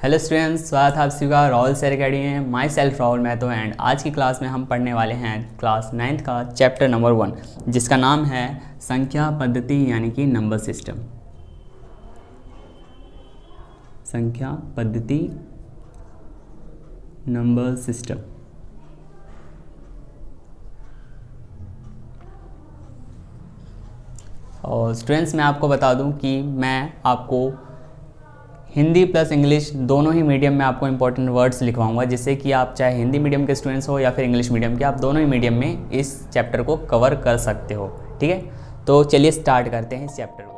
Hello students, स्वागत है आप सभी का राहुल सर अकेडमी में। Myself Rahul Mahato and आज की क्लास में हम पढ़ने वाले हैं क्लास 9th का चैप्टर नंबर 1 जिसका नाम है संख्या पद्धति यानी कि नंबर सिस्टम। संख्या पद्धति नंबर सिस्टम। और स्टूडेंट्स मैं आपको बता दूं कि मैं आपको हिंदी प्लस इंग्लिश दोनों ही मीडियम में आपको इंपॉर्टेंट वर्ड्स लिखवाऊंगा, जिससे कि आप चाहे हिंदी मीडियम के स्टूडेंट्स हो या फिर इंग्लिश मीडियम के, आप दोनों ही मीडियम में इस चैप्टर को कवर कर सकते हो। ठीक है, तो चलिए स्टार्ट करते हैं इस चैप्टर को।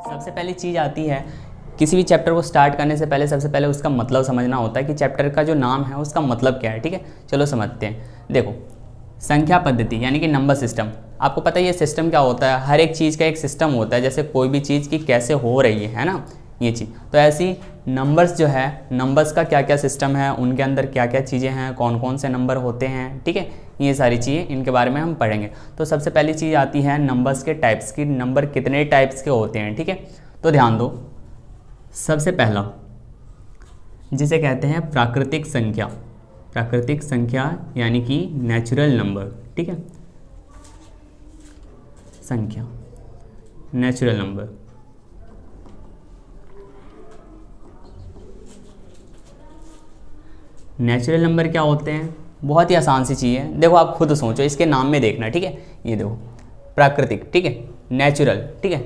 सबसे पहली चीज़ आती है, किसी भी चैप्टर को स्टार्ट करने से पहले सबसे पहले उसका मतलब समझना होता है कि चैप्टर का जो नाम है उसका मतलब क्या है। ठीक है, चलो समझते हैं। देखो, संख्या पद्धति यानी कि नंबर सिस्टम, आपको पता है ये सिस्टम क्या होता है। हर एक चीज़ का एक सिस्टम होता है, जैसे कोई भी चीज़ की कैसे हो रही है ना, ये चीज़। तो ऐसी नंबर्स जो है, नंबर्स का क्या क्या सिस्टम है, उनके अंदर क्या क्या चीज़ें हैं, कौन कौन से नंबर होते हैं। ठीक है, ये सारी चीज़ें इनके बारे में हम पढ़ेंगे। तो सबसे पहली चीज़ आती है नंबर्स के टाइप्स की, नंबर कितने टाइप्स के होते हैं। ठीक है, तो ध्यान दो, सबसे पहला जिसे कहते हैं प्राकृतिक संख्या। प्राकृतिक संख्या यानी कि नेचुरल नंबर। ठीक है, संख्या नेचुरल नंबर। नेचुरल नंबर क्या होते हैं? बहुत ही आसान सी चीज़ है। देखो, आप खुद सोचो, इसके नाम में देखना। ठीक है, ये देखो प्राकृतिक, ठीक है, नेचुरल। ठीक है,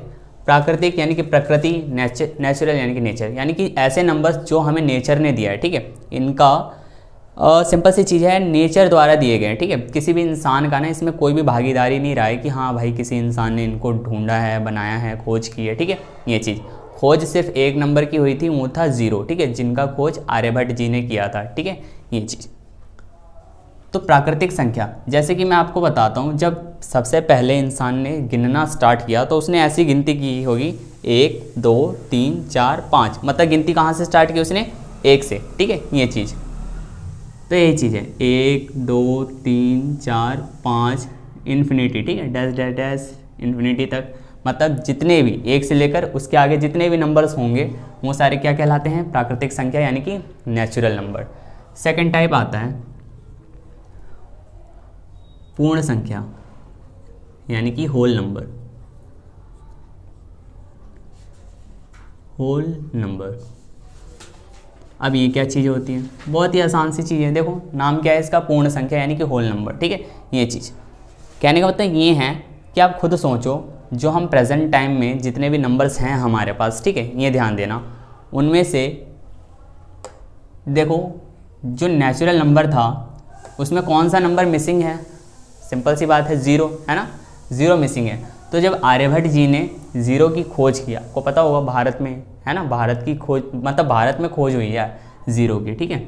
प्राकृतिक यानी कि प्रकृति, नेचुरल यानी कि नेचर, यानी कि ऐसे नंबर्स जो हमें नेचर ने दिया है। ठीक है, इनका सिंपल सी चीज़ है, नेचर द्वारा दिए गए हैं। ठीक है, किसी भी इंसान का ना इसमें कोई भी भागीदारी नहीं रहा है कि हाँ भाई किसी इंसान ने इनको ढूंढा है, बनाया है, खोज की है। ठीक है, ये चीज़ खोज सिर्फ एक नंबर की हुई थी, वो था 0। ठीक है, जिनका खोज आर्यभट्ट जी ने किया था। ठीक है, ये चीज़। तो प्राकृतिक संख्या, जैसे कि मैं आपको बताता हूँ, जब सबसे पहले इंसान ने गिनना स्टार्ट किया तो उसने ऐसी गिनती की होगी 1 2 3 4 5, मतलब गिनती कहाँ से स्टार्ट की उसने? 1 से। ठीक है, ये चीज़। तो यही चीज़ है 1 2 3 4 5 इन्फिनिटी। ठीक है, डैश डैश डैश इन्फिनिटी तक, मतलब जितने भी 1 से लेकर उसके आगे जितने भी नंबर्स होंगे वो सारे क्या कहलाते हैं? प्राकृतिक संख्या यानी कि नेचुरल नंबर। सेकंड टाइप आता है पूर्ण संख्या यानी कि होल नंबर। होल नंबर, अब ये क्या चीज़ होती है? बहुत ही आसान सी चीज़ है। देखो, नाम क्या है इसका? पूर्ण संख्या यानी कि होल नंबर। ठीक है, ये चीज़ कहने का मतलब ये है कि आप खुद सोचो, जो हम प्रेजेंट टाइम में जितने भी नंबर्स हैं हमारे पास, ठीक है, ये ध्यान देना, उनमें से देखो जो नेचुरल नंबर था उसमें कौन सा नंबर मिसिंग है? सिंपल सी बात है, 0 है ना, 0 मिसिंग है। तो जब आर्यभट्ट जी ने 0 की खोज किया, आपको पता होगा भारत में है ना, भारत की खोज, मतलब भारत में खोज हुई है 0 की। ठीक है,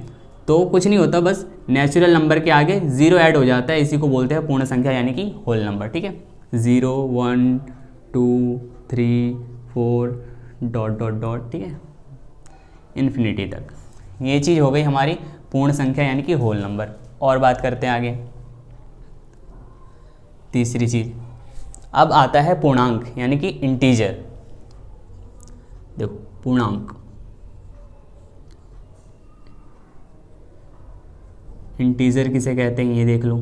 तो कुछ नहीं होता, बस नेचुरल नंबर के आगे 0 ऐड हो जाता है, इसी को बोलते हैं पूर्ण संख्या यानी कि होल नंबर। ठीक है, 0 1 2 3 4 डॉट डॉट डॉट, ठीक है, इन्फिनिटी तक। ये चीज़ हो गई हमारी पूर्ण संख्या यानी कि होल नंबर। और बात करते हैं आगे, तीसरी चीज़, अब आता है पूर्णांक यानी कि इंटीजर। देखो, पूर्णांक, इंटीजर किसे कहते हैं ये देख लो।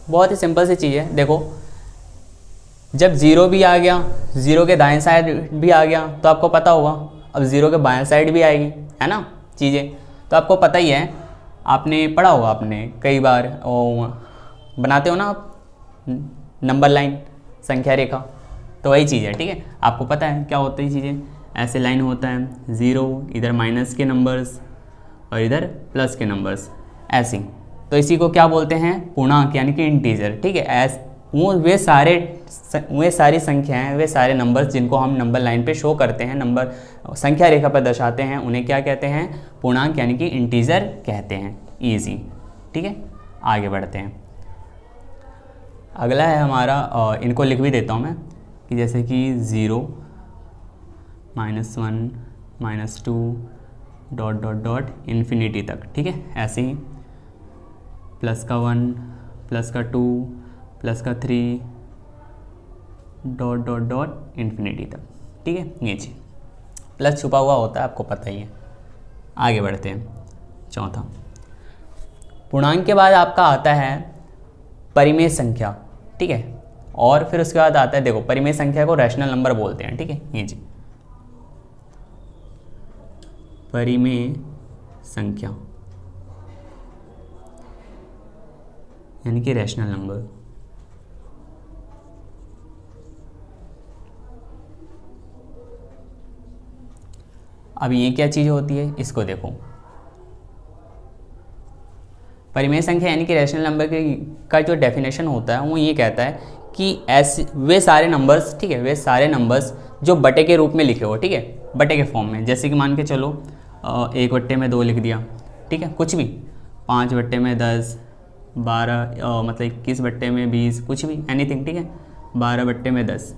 बहुत ही सिंपल सी चीज़ है। देखो, जब 0 भी आ गया, 0 के दाएं साइड भी आ गया, तो आपको पता होगा अब 0 के बाएं साइड भी आएगी, है ना चीज़ें। तो आपको पता ही है, आपने पढ़ा होगा, आपने कई बार बनाते हो ना आप नंबर लाइन, संख्या रेखा, तो वही चीज़ है। ठीक है, आपको पता है क्या होती है चीज़ें। ऐसे लाइन होता है 0, इधर माइनस के नंबर्स और इधर प्लस के नंबर्स, ऐसे। तो इसी को क्या बोलते हैं? पूर्णांक यानी कि इंटीजर। ठीक है, वे सारी संख्याएं, वे सारे नंबर्स जिनको हम नंबर लाइन पे शो करते हैं, नंबर संख्या रेखा पर दर्शाते हैं, उन्हें क्या कहते हैं? पूर्णांक यानी कि इंटीजर कहते हैं। ईजी। ठीक है, आगे बढ़ते हैं। अगला है हमारा, इनको लिख भी देता हूँ मैं, कि जैसे कि 0 -1 -2 डॉट डॉट डॉट इन्फिनिटी तक। ठीक है, ऐसे ही +1 +2 प्लस का 3 डॉट डॉट डॉट इन्फिनिटी तक, ठीक है। ये चीज़ प्लस छुपा हुआ होता है, आपको पता ही है। आगे बढ़ते हैं। चौथा, पूर्णांक के बाद आपका आता है परिमेय संख्या, ठीक है। और फिर उसके बाद आता है, देखो परिमेय संख्या को रैशनल नंबर बोलते हैं, ठीक है। ये जी परिमेय संख्या यानी कि रैशनल नंबर। अब ये क्या चीज़ होती है, इसको देखो। परिमेय संख्या यानी कि रैशनल नंबर का जो डेफिनेशन होता है वो ये कहता है कि ऐसे वे सारे नंबर्स, ठीक है, वे सारे नंबर्स जो बटे के रूप में लिखे हो, ठीक है, बटे के फॉर्म में। जैसे कि मान के चलो 1/2 लिख दिया, ठीक है, कुछ भी 5/10, 12 मतलब 21/20, कुछ भी एनीथिंग, ठीक है, 12/10,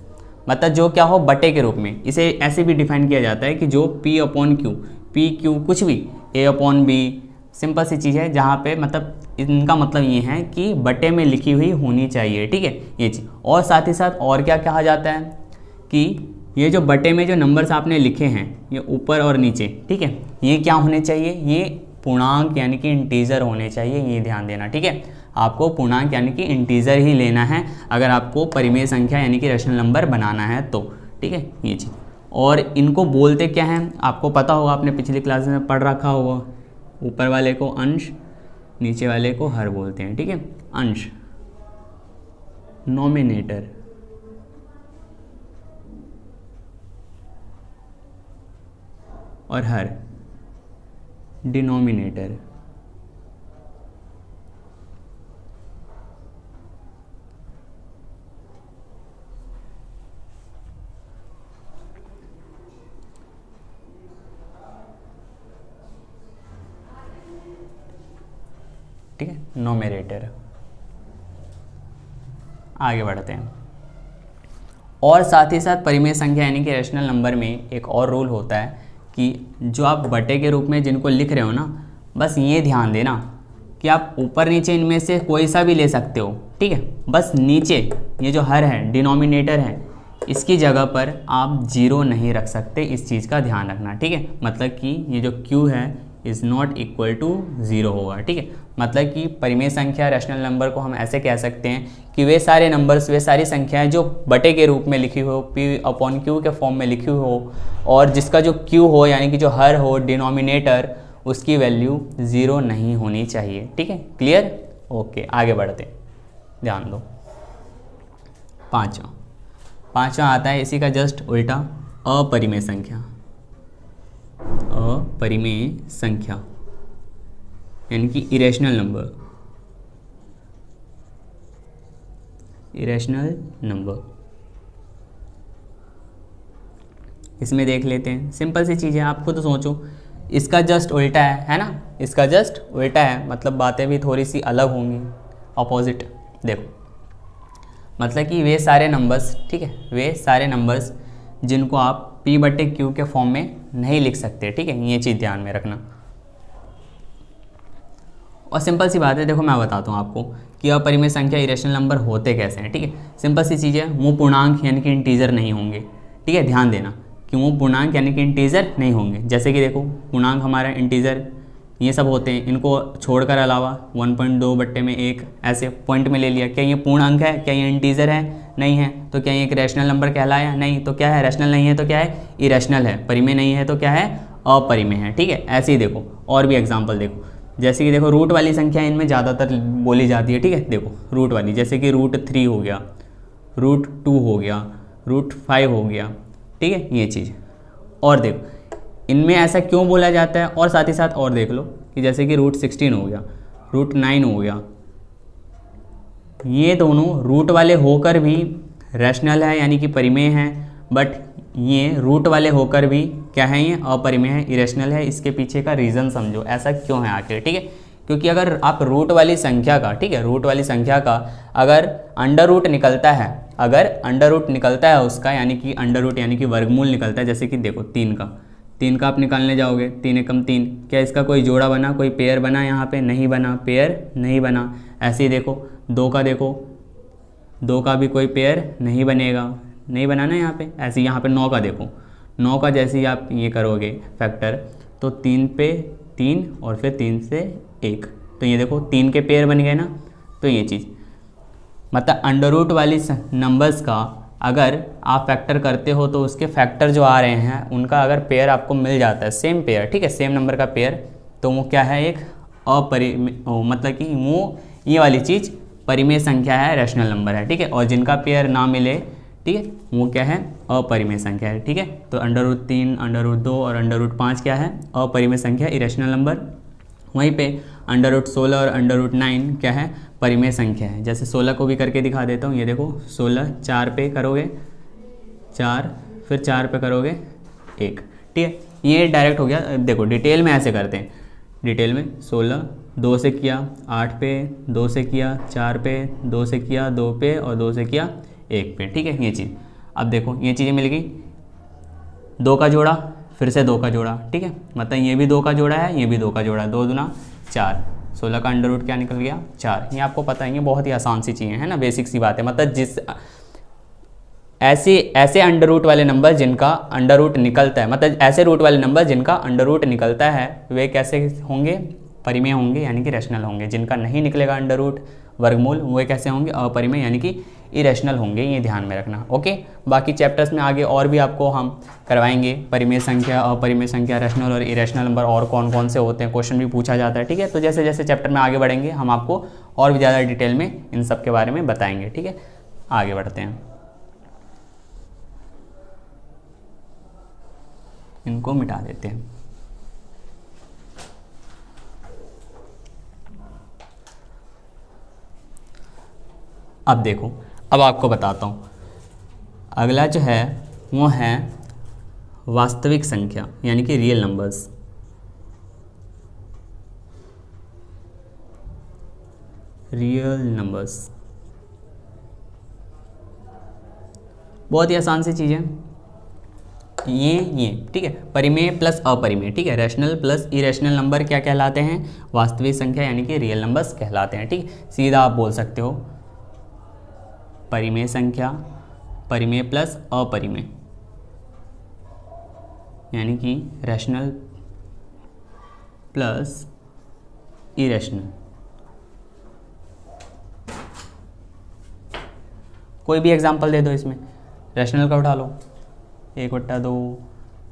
मतलब जो क्या हो बटे के रूप में। इसे ऐसे भी डिफाइन किया जाता है कि जो P/Q, PQ कुछ भी A/B, सिंपल सी चीज़ है, जहाँ पे मतलब इनका मतलब ये है कि बटे में लिखी हुई होनी चाहिए, ठीक है, ये चीज़। और साथ ही साथ और क्या कहा जाता है कि ये जो बटे में जो नंबर्स आपने लिखे हैं, ये ऊपर और नीचे, ठीक है, ये क्या होने चाहिए, ये पूर्णांक यानी कि इंटीजर होने चाहिए, ये ध्यान देना, ठीक है। आपको पूर्णांक यानी कि इंटीजर ही लेना है अगर आपको परिमेय संख्या यानी कि रैशनल नंबर बनाना है तो, ठीक है, ये चीज़। और इनको बोलते क्या हैं, आपको पता होगा, आपने पिछली क्लास में पढ़ रखा होगा। ऊपर वाले को अंश, नीचे वाले को हर बोलते हैं, ठीक है। अंश नोमिनेटर और हर डिनोमिनेटर। ठीक है, नोमिनेटर। आगे बढ़ते हैं। और साथ ही साथ परिमेय संख्या यानी कि रैशनल नंबर में एक और रूल होता है कि जो आप बटे के रूप में जिनको लिख रहे हो ना, बस ये ध्यान देना कि आप ऊपर नीचे इनमें से कोई सा भी ले सकते हो, ठीक है। बस नीचे ये जो हर है, डिनोमिनेटर है, इसकी जगह पर आप 0 नहीं रख सकते, इस चीज़ का ध्यान रखना, ठीक है। मतलब कि ये जो Q है इज़ नॉट इक्वल टू 0 होगा, ठीक है। मतलब कि परिमेय संख्या रैशनल नंबर को हम ऐसे कह सकते हैं कि वे सारे नंबर्स, वे सारी संख्याएं जो बटे के रूप में लिखी हो, P/Q के फॉर्म में लिखी हो, और जिसका जो Q हो यानी कि जो हर हो, डिनोमिनेटर, उसकी वैल्यू 0 नहीं होनी चाहिए, ठीक है। क्लियर? ओके, आगे बढ़ते हैं, ध्यान दो। पाँचवा आता है इसी का जस्ट उल्टा, अपरिमेय संख्या। अपरिमेय संख्या यानी कि इरेशनल नंबर। इरेशनल नंबर इसमें देख लेते हैं, सिंपल सी चीज़ है, आप खुद सोचो। इसका जस्ट उल्टा है ना, इसका जस्ट उल्टा है, मतलब बातें भी थोड़ी सी अलग होंगी, अपोजिट। देखो, मतलब कि वे सारे नंबर्स, ठीक है, वे सारे नंबर्स जिनको आप P/Q के फॉर्म में नहीं लिख सकते, ठीक है, ये चीज़ ध्यान में रखना। और सिंपल सी बात है, देखो मैं बताता हूँ आपको कि अपरिमेय संख्या इरेशनल नंबर होते कैसे हैं, ठीक है। सिंपल सी चीज़ है, वो पूर्णांक यानी कि इंटीजर नहीं होंगे, ठीक है, ध्यान देना कि वो पूर्णांक यानी कि इंटीजर नहीं होंगे। जैसे कि देखो, पूर्णांक हमारा इंटीजर ये सब होते हैं, इनको छोड़कर अलावा 1/2/1 ऐसे पॉइंट में ले लिया। क्या ये पूर्ण अंक है? क्या ये इंटीजर है? नहीं है। तो क्या ये एक रैशनल नंबर कहलाया? नहीं। तो क्या है? रैशनल नहीं है तो क्या है? इरेशनल है। परिमेय नहीं है तो क्या है? अपरिमेय है, ठीक है। ऐसे ही देखो और भी एग्जाम्पल देखो, जैसे कि देखो रूट वाली संख्या इनमें ज़्यादातर बोली जाती है, ठीक है। देखो रूट वाली, जैसे कि √3 हो गया, √2 हो गया, √5 हो गया, ठीक है, ये चीज़। और देखो इनमें ऐसा क्यों बोला जाता है, और साथ ही साथ और देख लो कि जैसे कि √16 हो गया, √9 हो गया, ये दोनों रूट वाले होकर भी रैशनल है यानी कि परिमेय है, बट ये रूट वाले होकर भी क्या है? ये अपरिमेय है, इरेशनल है। इसके पीछे का रीज़न समझो, ऐसा क्यों है आखिर, ठीक है। क्योंकि अगर आप रूट वाली संख्या का, ठीक है, रूट वाली संख्या का अगर अंडर रूट निकलता है, अगर अंडर रूट निकलता है उसका, यानी कि अंडर रूट यानी कि वर्गमूल निकलता है, जैसे कि देखो 3 का आप निकालने जाओगे, 3 एकम 3, क्या इसका कोई जोड़ा बना, कोई पेयर बना? यहाँ पे नहीं बना, पेयर नहीं बना। ऐसे ही देखो 2 का देखो 2 का भी कोई पेयर नहीं बनेगा, नहीं बनाना यहाँ पे। ऐसे यहाँ पे 9 का देखो, 9 का जैसे ही आप ये करोगे फैक्टर, तो 3 पे 3 और फिर 3 से 1, तो ये देखो 3 के पेयर बन गए ना। तो ये चीज़ मतलब अंडर रूट वाली नंबर्स का अगर आप फैक्टर करते हो तो उसके फैक्टर जो आ रहे हैं उनका अगर पेयर आपको मिल जाता है, सेम पेयर, ठीक है, सेम नंबर का पेयर, तो वो क्या है, एक मतलब कि वो ये वाली चीज़ परिमेय संख्या है, रैशनल नंबर है, ठीक है। और जिनका पेयर ना मिले, ठीक है, वो क्या है, अपरिमेय संख्या है, ठीक है। तो अंडर रूट 3, अंडर रूट 2 और अंडर रूट 5 क्या है, अपरिमेय संख्या, इरेशनल नंबर। वहीं पे अंडर रूट 16 और अंडर रूट 9 क्या है, परिमेय संख्या है। जैसे 16 को भी करके दिखा देता हूँ, ये देखो 16 4 पे करोगे 4, फिर 4 पे करोगे 1, ठीक है। ये डायरेक्ट हो गया। देखो डिटेल में ऐसे करते हैं, डिटेल में 16 2 से किया 8 पे, 2 से किया 4 पे, 2 से किया 2 पे और 2 से किया 1 पे, ठीक है। ये चीज़ अब देखो ये चीज़ें मिल गई, 2 का जोड़ा फिर से 2 का जोड़ा, ठीक है, मतलब ये भी 2 का जोड़ा है, ये भी 2 का जोड़ा है, 2 दूना 4, 16 का अंडर रूट क्या निकल गया 4। ये आपको पता है, ये बहुत ही आसान सी चीज़ें हैं ना, बेसिक सी बात है। मतलब जिस ऐसे अंडर रूट वाले नंबर जिनका अंडर रूट निकलता है, मतलब ऐसे रूट वाले नंबर जिनका अंडर रूट निकलता है, वे कैसे होंगे, परिमेय होंगे, यानी कि रैशनल होंगे। जिनका नहीं निकलेगा अंडर रूट वर्गमूल, वे कैसे होंगे, अपरिमेय यानी कि इरेशनल होंगे। ये ध्यान में रखना, ओके। बाकी चैप्टर्स में आगे और भी आपको हम करवाएंगे, परिमेय संख्या, अपरिमेय संख्या, रैशनल और इरेशनल नंबर और कौन कौन से होते हैं, क्वेश्चन भी पूछा जाता है, ठीक है। तो जैसे जैसे चैप्टर में आगे बढ़ेंगे हम आपको और भी ज़्यादा डिटेल में इन सब के बारे में बताएंगे, ठीक है। आगे बढ़ते हैं, इनको मिटा देते हैं। अब देखो, अब आपको बताता हूँ, अगला जो है वो है वास्तविक संख्या, यानी कि रियल नंबर्स। रियल नंबर्स बहुत ही आसान सी चीज़ है, ये ठीक है, परिमेय प्लस अपरिमेय, ठीक है, रैशनल प्लस इरेशनल नंबर क्या कहलाते हैं, वास्तविक संख्या यानी कि रियल नंबर्स कहलाते हैं, ठीक है। सीधा आप बोल सकते हो परिमेय संख्या, परिमेय प्लस अपरिमेय यानी कि रैशनल प्लस इरेशनल। कोई भी एग्जांपल दे दो इसमें, रैशनल का उठा लो, 1/2,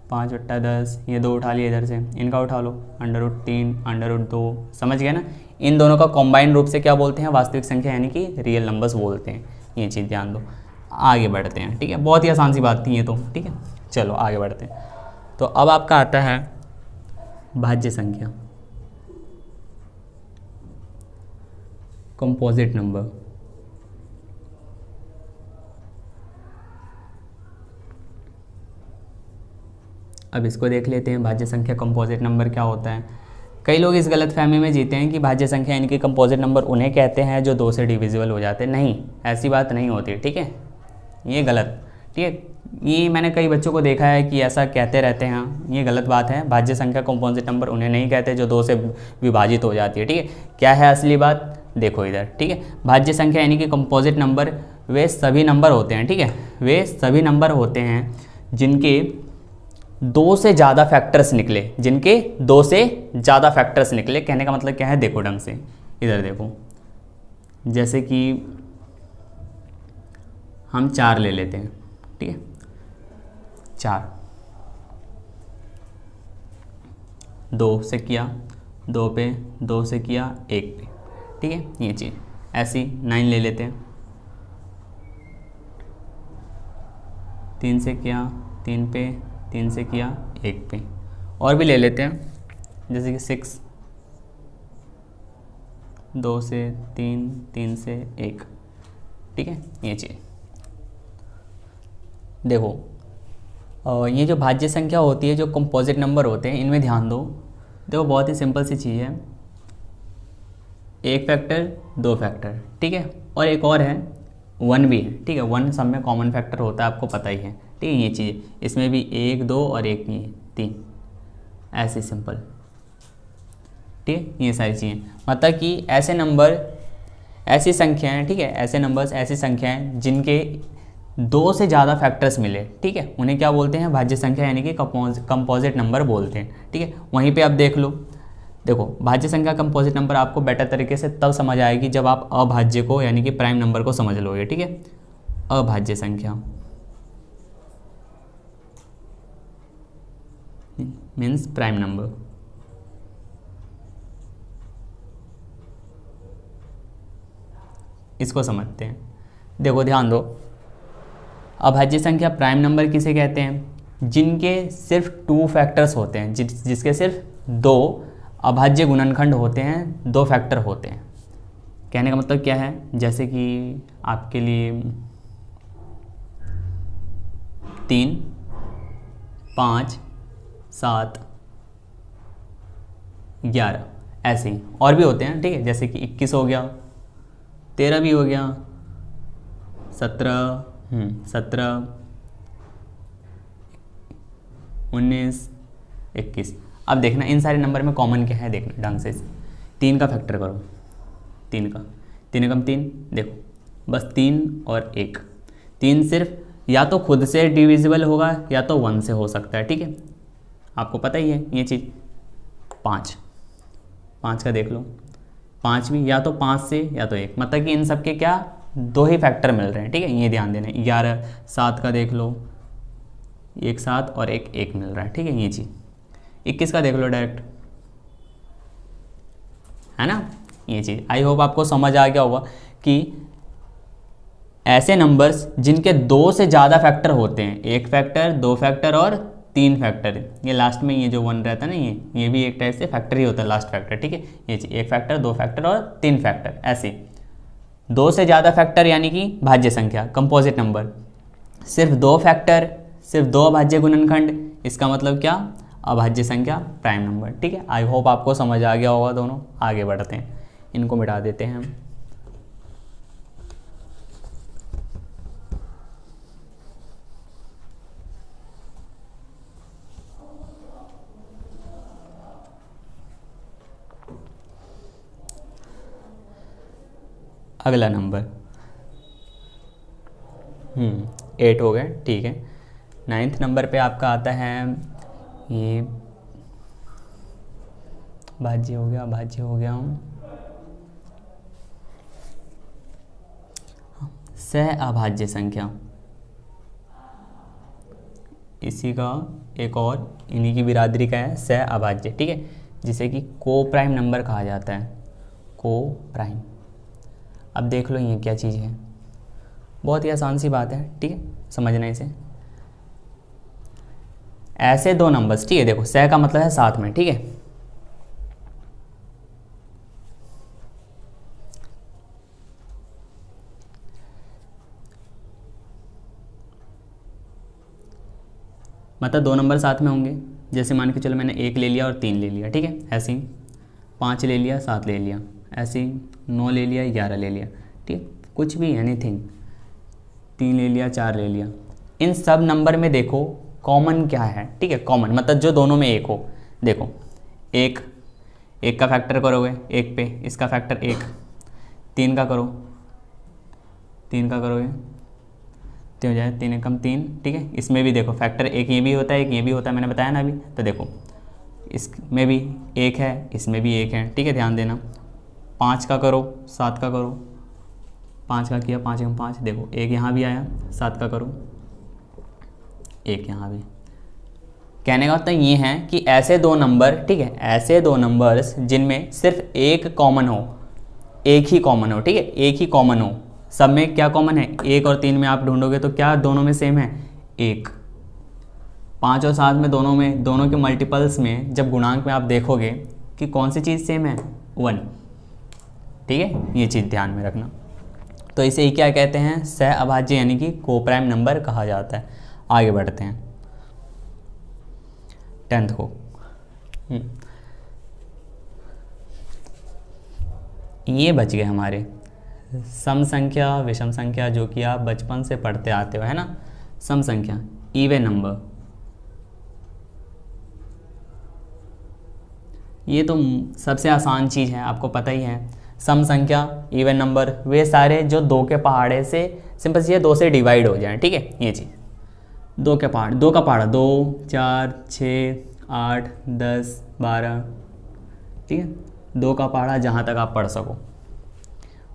5/10, ये 2 उठा लिए इधर से, इनका उठा लो अंडर रूट 3, अंडर रूट 2, समझ गए ना। इन दोनों का कॉम्बाइंड रूप से क्या बोलते हैं, वास्तविक संख्या यानी कि रियल नंबर्स बोलते हैं। ये चीज़ ध्यान दो। आगे बढ़ते हैं, ठीक है, बहुत ही आसान सी बात थी ये तो, ठीक है। चलो आगे बढ़ते हैं। तो अब आपका आता है भाज्य संख्या, कंपोजिट नंबर। अब इसको देख लेते हैं, भाज्य संख्या कंपोजिट नंबर क्या होता है। कई लोग इस गलतफहमी में जीते हैं कि भाज्य संख्या यानी कि कंपोजिट नंबर उन्हें कहते हैं जो 2 से डिविजिबल हो जाते हैं। नहीं, ऐसी बात नहीं होती, ठीक है, ये गलत, ठीक है। ये मैंने कई बच्चों को देखा है कि ऐसा कहते रहते हैं, ये गलत बात है। भाज्य संख्या कंपोजिट नंबर उन्हें नहीं कहते जो 2 से विभाजित हो जाती है, ठीक है। क्या है असली बात, देखो इधर, ठीक है। भाज्य संख्या यानी कि कंपोजिट नंबर वे सभी नंबर होते हैं, ठीक है, वे सभी नंबर होते हैं जिनके 2 से ज़्यादा फैक्टर्स निकले, जिनके 2 से ज़्यादा फैक्टर्स निकले। कहने का मतलब क्या है, देखो ढंग से, इधर देखो, जैसे कि हम 4 ले लेते हैं, ठीक है, 4, 2 से किया 2 पे, 2 से किया 1 पे, ठीक है, ये चीज़। ऐसी 9 ले लेते हैं, 3 से किया 3 पे, 3 से किया 1 पे। और भी ले लेते हैं, जैसे कि 6, 2 से 3, 3 से 1, ठीक है, ये चीज़। देखो ये जो भाज्य संख्या होती है, जो कंपोजिट नंबर होते हैं, इनमें ध्यान दो। देखो बहुत ही सिंपल सी चीज़ है, 1 फैक्टर 2 फैक्टर, ठीक है, और एक और है 1 भी है, ठीक है। 1 सब में कॉमन फैक्टर होता है, आपको पता ही है, ठीक है। ये चीज़ इसमें भी 1 2 और 1 नहीं है, 3, ऐसे सिंपल, ठीक है। ये सारी चीज़ें मतलब कि ऐसी संख्याएं, ठीक है, ऐसे नंबर्स, ऐसी संख्याएं जिनके 2 से ज़्यादा फैक्टर्स मिले, ठीक है, उन्हें क्या बोलते हैं, भाज्य संख्या यानी कि कंपोजिट नंबर बोलते हैं, ठीक है। वहीं पे आप देख लो, देखो भाज्य संख्या कंपोजिट नंबर आपको बेटर तरीके से तब समझ आएगी जब आप अभाज्य को यानी कि प्राइम नंबर को समझ लोगे, ठीक है। अभाज्य संख्या मीन्स प्राइम नंबर। इसको समझते हैं, देखो ध्यान दो, अभाज्य संख्या प्राइम नंबर किसे कहते हैं, जिनके सिर्फ 2 फैक्टर्स होते हैं, जिसके सिर्फ 2 अभाज्य गुणनखंड होते हैं, 2 फैक्टर होते हैं। कहने का मतलब क्या है, जैसे कि आपके लिए 3, 5, 7, 11 ऐसे ही और भी होते हैं, ठीक है, जैसे कि 21 हो गया, 13 भी हो गया, 17, 19, 21। अब देखना इन सारे नंबर में कॉमन क्या है, देखना ढंग से। 3 का फैक्टर करो, 3 का, 3 एकम 3, देखो बस 3 और 1। 3 सिर्फ या तो खुद से डिविजिबल होगा या तो 1 से हो सकता है, ठीक है, आपको पता ही है ये चीज़। 5 का देख लो, 5 भी या तो 5 से या तो 1, मतलब कि इन सब के क्या 2 ही फैक्टर मिल रहे हैं, ठीक है, ये ध्यान देना। 11, 7 का देख लो, 1 7 और 1 1 मिल रहा है, ठीक है, ये चीज़। 21 का देख लो डायरेक्ट, है ना, ये चीज़। आई होप आपको समझ आ गया होगा कि ऐसे नंबर्स जिनके 2 से ज़्यादा फैक्टर होते हैं, 1 फैक्टर, 2 फैक्टर और 3 फैक्टर, ये लास्ट में ये जो 1 रहता है ना, ये भी एक टाइप से फैक्टर ही होता है, लास्ट फैक्टर, ठीक है, ये चीज़। 1 फैक्टर, 2 फैक्टर और 3 फैक्टर, ऐसे 2 से ज़्यादा फैक्टर यानी कि भाज्य संख्या कंपोजिट नंबर। सिर्फ 2 फैक्टर, सिर्फ 2 अभाज्य गुणनखंड, इसका मतलब क्या, अभाज्य संख्या प्राइम नंबर, ठीक है। आई होप आपको समझ आ गया होगा दोनों। आगे बढ़ते हैं, इनको मिटा देते हैं हम। अगला नंबर 8 हो गए, ठीक है। 9th नंबर पे आपका आता है ये भाज्य हो गया, भाज्य हो गया सह अभाज्य संख्या। इसी का एक और इन्हीं की बिरादरी का है सह अभाज्य, ठीक है, जिसे कि को प्राइम नंबर कहा जाता है, को प्राइम। अब देख लो ये क्या चीज़ है, बहुत ही आसान सी बात है, ठीक है, समझना इसे। ऐसे 2 नंबर्स, ठीक है, देखो सह का मतलब है साथ में, ठीक है, मतलब 2 नंबर साथ में होंगे। जैसे मान के चलो मैंने 1 ले लिया और 3 ले लिया, ठीक है, ऐसे ही 5 ले लिया, 7 ले लिया, ऐसे ही 9 ले लिया, 11 ले लिया, ठीक, कुछ भी एनीथिंग, 3 ले लिया, 4 ले लिया। इन सब नंबर में देखो कॉमन क्या है, ठीक है, कॉमन मतलब जो दोनों में एक हो। देखो 1 का फैक्टर करोगे 1 पे, इसका फैक्टर 1, 3 का करो, 3 का करोगे तो हो जाए 3 एकम 3, ठीक है। इसमें भी देखो फैक्टर 1 ये भी होता है, 1 ये भी होता है, मैंने बताया ना अभी। तो देखो इसमें भी 1 है, इसमें भी 1 है, ठीक है, ध्यान देना। 5 का करो, 7 का करो, 5 का किया, 5 एकम 5, देखो 1 यहाँ भी आया, 7 का करो, 1 यहाँ भी। कहने का मतलब ये है कि ऐसे 2 नंबर, ठीक है, ऐसे 2 नंबर्स जिनमें सिर्फ एक कॉमन हो, एक ही कॉमन हो, ठीक है, एक ही कॉमन हो। सब में क्या कॉमन है, 1 और 3 में आप ढूंढोगे तो क्या दोनों में सेम है, 1। 5 और 7 में दोनों के मल्टीपल्स में जब गुणांक में आप देखोगे कि कौन सी चीज़ सेम है, 1, ठीक है, ये चीज़ ध्यान में रखना। तो इसे ही क्या कहते हैं, सह अभाज्य यानी कि कोप्राइम नंबर कहा जाता है। आगे बढ़ते हैं 10th को। ये बच गए हमारे सम संख्या, विषम संख्या, जो कि आप बचपन से पढ़ते आते हो, है ना। सम संख्या इवन नंबर, ये तो सबसे आसान चीज़ है, आपको पता ही है। सम संख्या, इवन नंबर, वे सारे जो 2 के पहाड़े से सिंपल सी है 2 से डिवाइड हो जाएं, ठीक है। ये चीज़ 2 का पहाड़ा 2, 4, 6, 8, 10, 12, ठीक है। 2 का पहाड़ा जहाँ तक आप पढ़ सको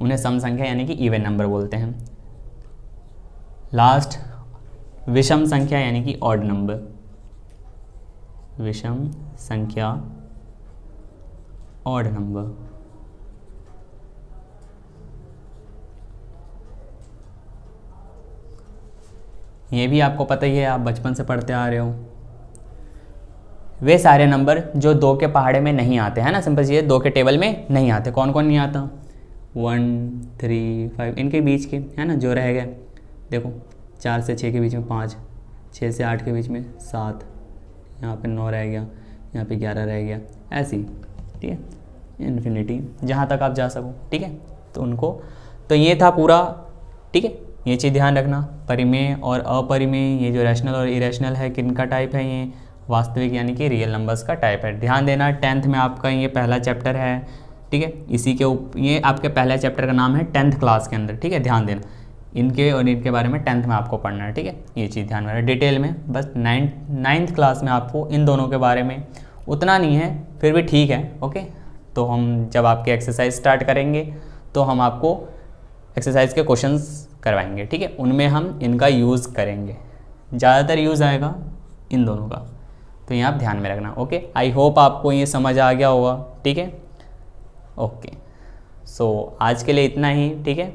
उन्हें सम संख्या यानी कि इवन नंबर बोलते हैं। लास्ट विषम संख्या यानी कि ऑड नंबर, विषम संख्या ऑड नंबर। ये भी आपको पता ही है, आप बचपन से पढ़ते आ रहे हो। वे सारे नंबर जो 2 के पहाड़े में नहीं आते हैं ना, सिंपल सी है 2 के टेबल में नहीं आते। कौन कौन नहीं आता? 1, 3, 5 इनके बीच के है ना जो रह गए, देखो 4 से 6 के बीच में 5, 6 से 8 के बीच में 7, यहाँ पे 9 रह गया, यहाँ पे 11 रह गया, ऐसी, ठीक है, इन्फिनिटी जहाँ तक आप जा सको, ठीक है। तो उनको, तो ये था पूरा, ठीक है। ये चीज़ ध्यान रखना, परिमेय और अपरिमेय, ये जो रैशनल और इरेशनल है किनका टाइप है, ये वास्तविक यानी कि रियल नंबर्स का टाइप है। ध्यान देना 10th में आपका ये पहला चैप्टर है, ठीक है। इसी के ये आपके पहला चैप्टर का नाम है 10th क्लास के अंदर, ठीक है। ध्यान देना इनके और इनके बारे में 10th में आपको पढ़ना है, ठीक है। ये चीज़ ध्यान में डिटेल में, बस 9th क्लास में आपको इन दोनों के बारे में उतना नहीं है, फिर भी ठीक है, ओके। तो हम जब आपके एक्सरसाइज स्टार्ट करेंगे तो हम आपको एक्सरसाइज के क्वेश्चंस करवाएंगे, ठीक है। उनमें हम इनका यूज़ करेंगे, ज़्यादातर यूज़ आएगा इन दोनों का, तो ये आप ध्यान में रखना, ओके। आई होप आपको ये समझ आ गया होगा, ठीक है, ओके। सो आज के लिए इतना ही, ठीक है।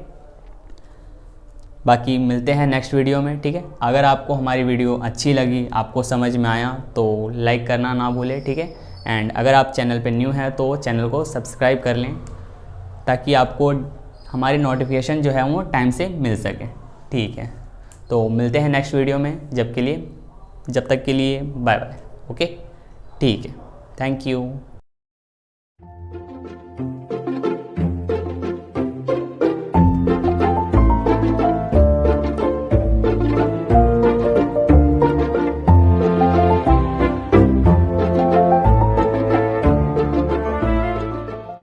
बाकी मिलते हैं नेक्स्ट वीडियो में, ठीक है। अगर आपको हमारी वीडियो अच्छी लगी, आपको समझ में आया तो लाइक करना ना भूलें, ठीक है। एंड अगर आप चैनल पे न्यू हैं तो चैनल को सब्सक्राइब कर लें ताकि आपको हमारी नोटिफिकेशन जो है वो टाइम से मिल सके, ठीक है। तो मिलते हैं नेक्स्ट वीडियो में, जब तक के लिए बाय बाय, ओके, ठीक है, थैंक यू।